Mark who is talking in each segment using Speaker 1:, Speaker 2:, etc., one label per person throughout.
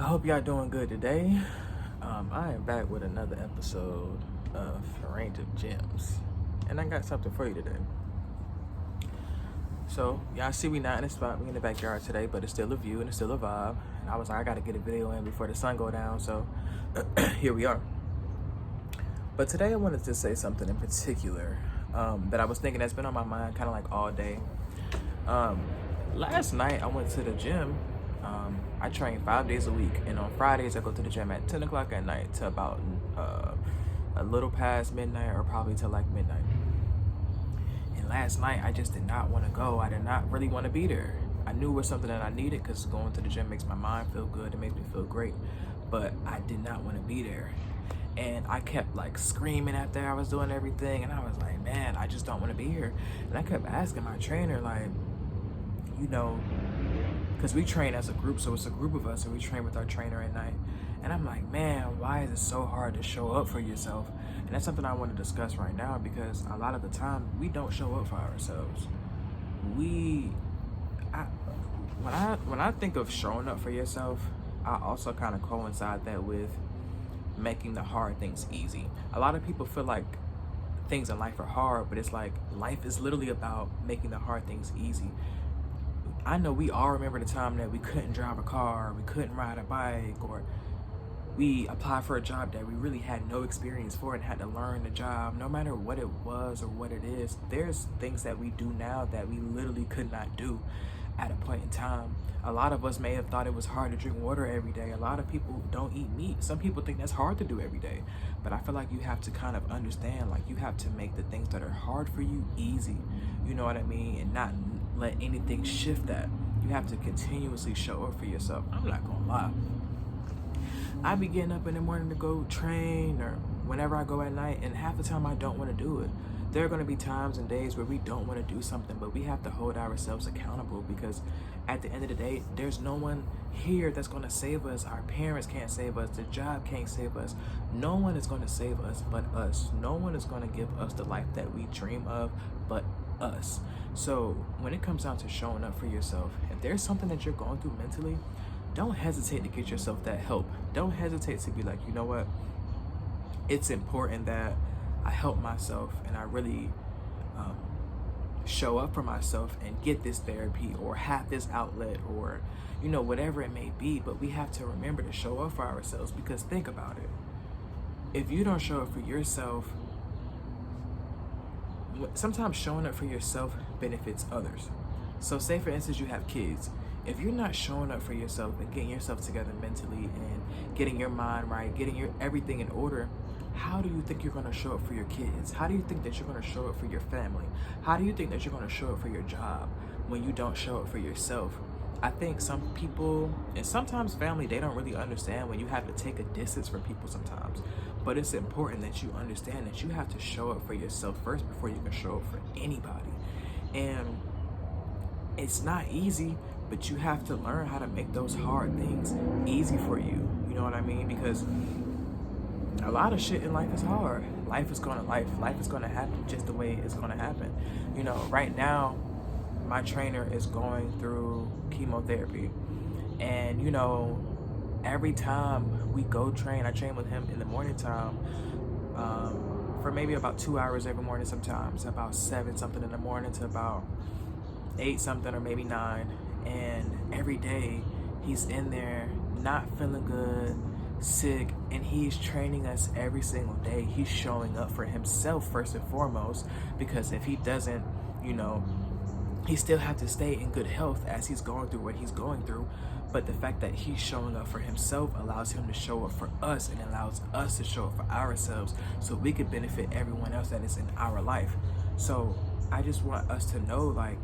Speaker 1: I hope y'all doing good today. I am back with another episode of A Range of Gems, and I got something for you today. So y'all see we not in the spot, we in the backyard today, but it's still a view and it's still a vibe. And I was like, I gotta get a video in before the sun go down, so here we are. But today I wanted to say something in particular that I was thinking that's been on my mind kind of like all day. Last night I went to the gym. I train 5 days a week, and on Fridays I go to the gym at 10 o'clock at night to about a little past midnight, or probably till like midnight. And last night I just did not want to go. I did not really want to be there. I knew it was something that I needed because going to the gym makes my mind feel good. It makes me feel great, but I did not want to be there. And I kept like screaming after I was doing everything, and I was like, man, I just don't want to be here. And I kept asking my trainer, like, because we train as a group, so it's a group of us, and we train with our trainer at night. And I'm like, man, why is it so hard to show up for yourself? And that's something I want to discuss right now, because a lot of the time we don't show up for ourselves. When I think of showing up for yourself, I also kind of coincide that with making the hard things easy. A lot of people feel like things in life are hard, but it's like life is literally about making the hard things easy. I know we all remember the time that we couldn't drive a car, we couldn't ride a bike, or we applied for a job that we really had no experience for and had to learn the job. No matter what it was or what it is, there's things that we do now that we literally could not do at a point in time. A lot of us may have thought it was hard to drink water every day. A lot of people don't eat meat. Some people think that's hard to do every day. But I feel like you have to kind of understand, like, you have to make the things that are hard for you easy. You know what I mean? And not let anything shift that. You have to continuously show up for yourself. I'm not gonna lie. I be getting up in the morning to go train, or whenever I go at night, and half the time I don't want to do it. There are going to be times and days where we don't want to do something, but we have to hold ourselves accountable, because at the end of the day, there's no one here that's going to save us. Our parents can't save us. The job can't save us. No one is going to save us but us. No one is going to give us the life that we dream of but us. So when it comes down to showing up for yourself, if there's something that you're going through mentally, don't hesitate to get yourself that help. Don't hesitate to be like, you know what? It's important that I help myself and I really show up for myself and get this therapy or have this outlet, or, whatever it may be. But we have to remember to show up for ourselves, because think about it. If you don't show up for yourself, sometimes showing up for yourself benefits others. So say for instance you have kids. If you're not showing up for yourself and getting yourself together mentally and getting your mind right, getting your everything in order, how do you think you're going to show up for your kids? How do you think that you're going to show up for your family? How do you think that you're going to show up for your job when you don't show up for yourself? I think some people, and sometimes family, they don't really understand when you have to take a distance from people sometimes. But it's important that you understand that you have to show up for yourself first before you can show up for anybody. And it's not easy, but you have to learn how to make those hard things easy for you. You know what I mean? Because a lot of shit in life is hard. Life is gonna happen just the way it's gonna happen. Right now, my trainer is going through chemotherapy, and every time we go train, I train with him in the morning time for maybe about 2 hours every morning, sometimes about 7 something in the morning to about 8 something or maybe 9. And every day he's in there not feeling good, sick, and he's training us every single day. He's showing up for himself first and foremost, because if he doesn't, he still have to stay in good health as he's going through what he's going through. But the fact that he's showing up for himself allows him to show up for us, and allows us to show up for ourselves, so we could benefit everyone else that is in our life. So I just want us to know, like,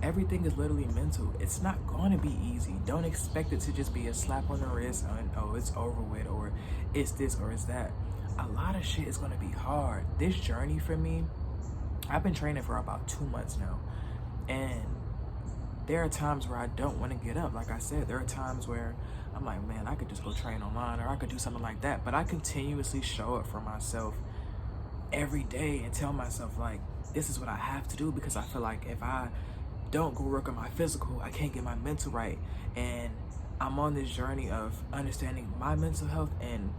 Speaker 1: everything is literally mental. It's not going to be easy. Don't expect it to just be a slap on the wrist and, oh, it's over with, or it's this or it's that. A lot of shit is going to be hard. This journey for me, I've been training for about 2 months now. And there are times where I don't want to get up. Like I said, there are times where I'm like, man, I could just go train online, or I could do something like that. But I continuously show up for myself every day and tell myself, like, this is what I have to do, because I feel like if I don't go work on my physical, I can't get my mental right. And I'm on this journey of understanding my mental health and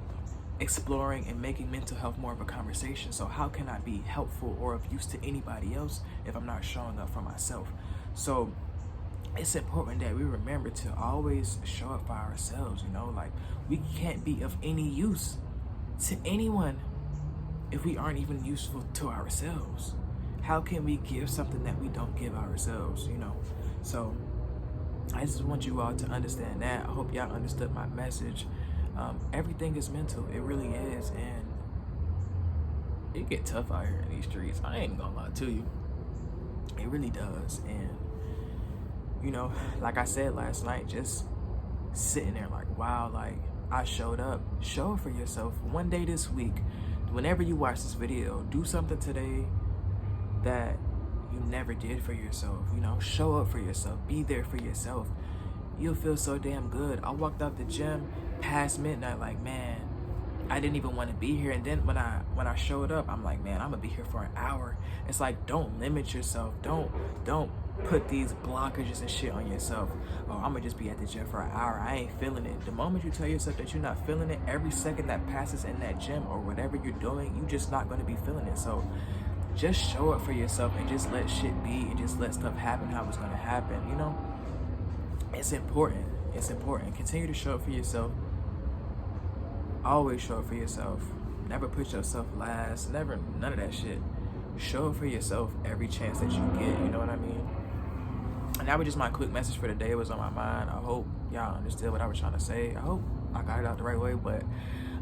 Speaker 1: exploring and making mental health more of a conversation. So how can I be helpful or of use to anybody else if I'm not showing up for myself? So it's important that we remember to always show up for ourselves. Like, we can't be of any use to anyone if we aren't even useful to ourselves. How can we give something that we don't give ourselves? So I just want you all to understand that. I hope y'all understood my message. Everything is mental. It really is. And it get tough out here in these streets. I ain't gonna lie to you. It really does. And like I said last night, just sitting there like, wow, like, I showed up. Show it for yourself. One day this week, whenever you watch this video, do something today that you never did for yourself. Show up for yourself. Be there for yourself. You'll feel so damn good. I walked out the gym past midnight like, man, I didn't even want to be here. And then when I showed up, I'm like, man, I'm gonna be here for an hour. It's like, don't limit yourself. Don't put these blockages and shit on yourself. Oh, I'm gonna just be at the gym for an hour. I ain't feeling it. The moment you tell yourself that you're not feeling it, every second that passes in that gym or whatever you're doing, you just not gonna be feeling it. So just show up for yourself and just let shit be and just let stuff happen how it's gonna happen. It's important. It's important. Continue to show up for yourself. Always show up for yourself. Never put yourself last. Never, none of that shit. Show up for yourself every chance that you get. You know what I mean? And that was just my quick message for the day. It was on my mind. I hope y'all understood what I was trying to say. I hope I got it out the right way. But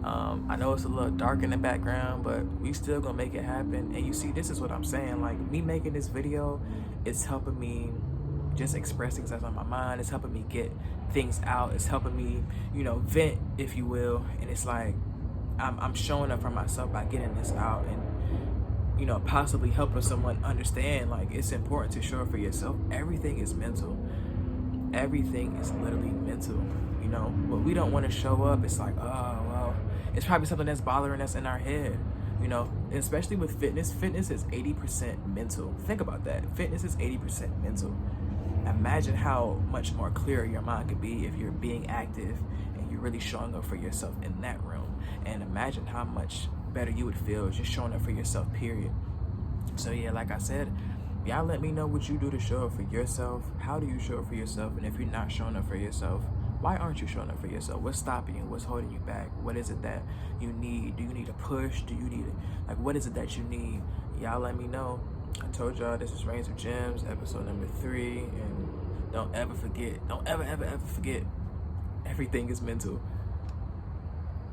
Speaker 1: I know it's a little dark in the background, but we still gonna make it happen. And you see, this is what I'm saying. Like, me making this video, it's helping me just express things that's on my mind. It's helping me get things out. It's helping me, vent, if you will. And it's like, I'm showing up for myself by getting this out and, possibly helping someone understand, like, it's important to show up for yourself. Everything is mental. Everything is literally mental. But we don't want to show up. It's like, oh, well, it's probably something that's bothering us in our head. Especially with fitness. Fitness is 80% mental. Think about that. Fitness is 80% mental. Imagine how much more clearer your mind could be if you're being active and you're really showing up for yourself in that room. And imagine how much better you would feel just showing up for yourself, period. So yeah, like I said, y'all let me know what you do to show up for yourself. How do you show up for yourself? And if you're not showing up for yourself, why aren't you showing up for yourself? What's stopping you? What's holding you back? What is it that you need? Do you need a push? Do you need what is it that you need? Y'all let me know. I told y'all this is Reigns of Gems, episode number 3. And don't ever forget, don't ever forget, everything is mental.